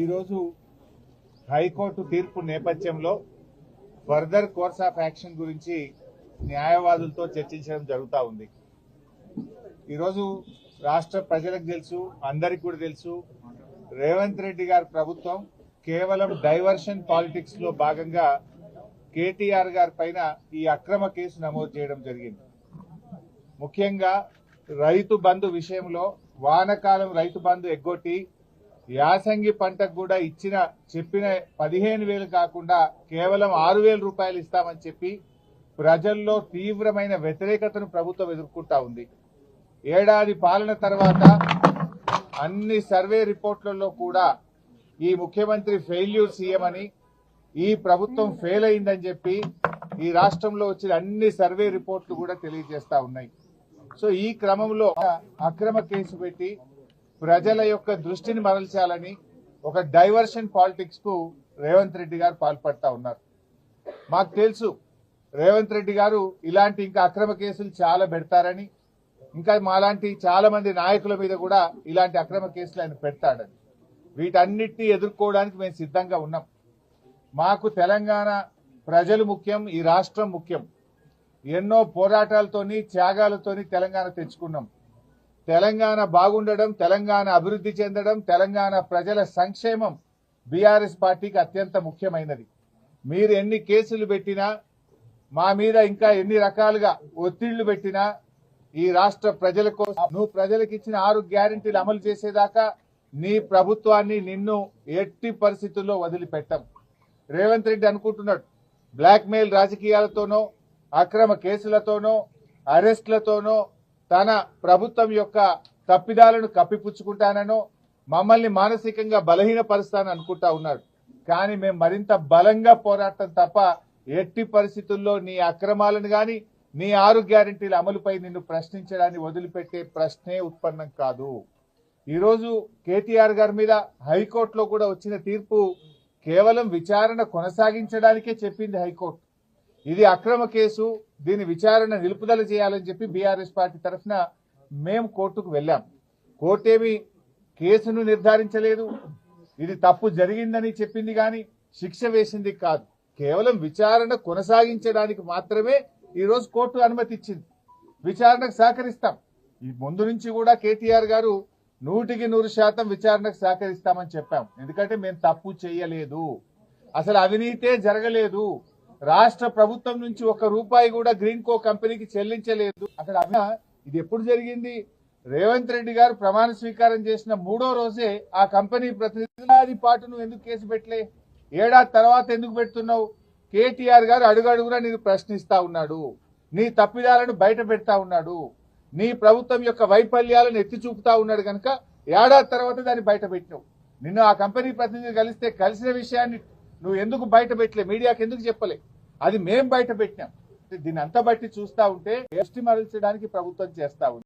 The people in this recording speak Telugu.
ఈరోజు హైకోర్టు తీర్పు నేపథ్యంలో ఫర్దర్ కోర్స్ ఆఫ్ యాక్షన్ గురించి న్యాయవాదులతో చర్చించడం జరుగుతూ ఉంది. ఈరోజు రాష్ట్ర ప్రజలకు తెలుసు, అందరికీ కూడా తెలుసు, రేవంత్ రెడ్డి గారి ప్రభుత్వం కేవలం డైవర్షన్ పాలిటిక్స్ లో భాగంగా కేటీఆర్ గారి పైన ఈ అక్రమ కేసు నమోదు చేయడం జరిగింది. ముఖ్యంగా రైతు బంధు విషయంలో వానకాలం రైతు బంధు ఎగ్గొట్టి యాసంగి పంటకు కూడా చెప్పిన 15,000 కాకుండా కేవలం 6,000 రూపాయలు ఇస్తామని చెప్పి ప్రజల్లో తీవ్రమైన వ్యతిరేకతను ప్రభుత్వం ఎదుర్కొంటా ఉంది. ఏడాది పాలన తర్వాత అన్ని సర్వే రిపోర్ట్లలో కూడా ఈ ముఖ్యమంత్రి ఫెయిల్యూర్ సీఎం అని, ఈ ప్రభుత్వం ఫెయిల్ అయిందని చెప్పి ఈ రాష్ట్రంలో వచ్చిన అన్ని సర్వే రిపోర్ట్లు కూడా తెలియజేస్తా ఉన్నాయి. సో ఈ క్రమంలో అక్రమ కేసు పెట్టి ప్రజల యొక్క దృష్టిని మరల్చాలని ఒక డైవర్షన్ పాలిటిక్స్ కు రేవంత్ రెడ్డి గారు పాల్పడతా ఉన్నారు. మాకు తెలుసు రేవంత్ రెడ్డి గారు ఇలాంటి ఇంకా అక్రమ కేసులు చాలా పెడతారని, ఇంకా మాలాంటి చాలా మంది నాయకుల మీద కూడా ఇలాంటి అక్రమ కేసులు ఆయన పెడతాడని. వీటన్నిటినీ ఎదుర్కోవడానికి మేము సిద్ధంగా ఉన్నాం. మాకు తెలంగాణ ప్రజలు ముఖ్యం, ఈ రాష్ట్రం ముఖ్యం. ఎన్నో పోరాటాలతోని త్యాగాలతోని తెలంగాణ తెచ్చుకున్నాం. తెలంగాణ బాగుండడం, తెలంగాణ అభివృద్ధి చెందడం, తెలంగాణ ప్రజల సంక్షేమం బీఆర్ఎస్ పార్టీకి అత్యంత ముఖ్యమైనది. మీరు ఎన్ని కేసులు పెట్టినా, మా మీద ఇంకా ఎన్ని రకాలుగా ఒత్తిళ్లు పెట్టినా, ఈ రాష్ట్ర ప్రజల కోసం నువ్వు ప్రజలకు ఇచ్చిన 6 గ్యారెంటీలు అమలు చేసేదాకా నీ ప్రభుత్వాన్ని నిన్ను ఎట్టి పరిస్థితుల్లో వదిలిపెట్టం. రేవంత్ రెడ్డి అనుకుంటున్నాడు బ్లాక్మెయిల్ రాజకీయాలతోనో, అక్రమ కేసులతోనో, అరెస్టులతోనో తన ప్రభుత్వం యొక్క తప్పిదాలను కప్పిపుచ్చుకుంటానో, మమ్మల్ని మానసికంగా బలహీనపరుస్తానని అనుకుంటా ఉన్నాడు. కానీ మేము మరింత బలంగా పోరాటం తప్ప ఎట్టి పరిస్థితుల్లో నీ అక్రమాలను గాని, నీ 6 గ్యారెంటీల అమలుపై నిన్ను ప్రశ్నించడాన్ని వదిలిపెట్టే ప్రశ్నే ఉత్పన్నం కాదు. ఈరోజు కేటీఆర్ గారి మీద హైకోర్టులో కూడా వచ్చిన తీర్పు కేవలం విచారణ కొనసాగించడానికే చెప్పింది హైకోర్టు. ఇది అక్రమ కేసు, దీని విచారణ నిలుపుదల చేయాలని చెప్పి బీఆర్ఎస్ పార్టీ తరఫున మేము కోర్టుకు వెళ్ళాం. కోర్టేమి కేసును నిర్ధారించలేదు, ఇది తప్పు జరిగిందని చెప్పింది కానీ శిక్ష వేసింది కాదు. కేవలం విచారణ కొనసాగించడానికి మాత్రమే ఈరోజు కోర్టు అనుమతి ఇచ్చింది. విచారణకు సహకరిస్తాం. ఈ ముందు నుంచి కూడా కేటీఆర్ గారు 100% విచారణకు సహకరిస్తామని చెప్పాం. ఎందుకంటే మేము తప్పు చేయలేదు, అసలు అవినీతే జరగలేదు, రాష్ట్ర ప్రభుత్వం నుంచి 1 రూపాయి కూడా గ్రీన్ కో కంపెనీకి చెల్లించలేదు. అక్కడ ఇది ఎప్పుడు జరిగింది? రేవంత్ రెడ్డి గారు ప్రమాణ స్వీకారం చేసిన 3వ రోజే ఆ కంపెనీ ప్రతినిధి పాటు నువ్వు ఎందుకు కేసు పెట్టలే? ఏడాది తర్వాత ఎందుకు పెడుతున్నావు? కేటీఆర్ గారు అడుగడుగునా నేను ప్రశ్నిస్తా ఉన్నాడు, నీ తప్పిదాలను బయట పెడతా ఉన్నాడు, నీ ప్రభుత్వం యొక్క వైఫల్యాలను ఎత్తి చూపుతా ఉన్నాడు. కనుక ఏడాది తర్వాత దాన్ని బయట పెట్టినావు. నిన్ను ఆ కంపెనీ ప్రతినిధి కలిసిన విషయాన్ని నువ్వు ఎందుకు బయట పెట్టలే? మీడియాకి ఎందుకు చెప్పలే? అది మేం బయట పెట్టినాం. దీన్ని అంతా బట్టి చూస్తా ఉంటే ఎస్టీ మరల్చడానికి ప్రభుత్వం చేస్తా ఉంది.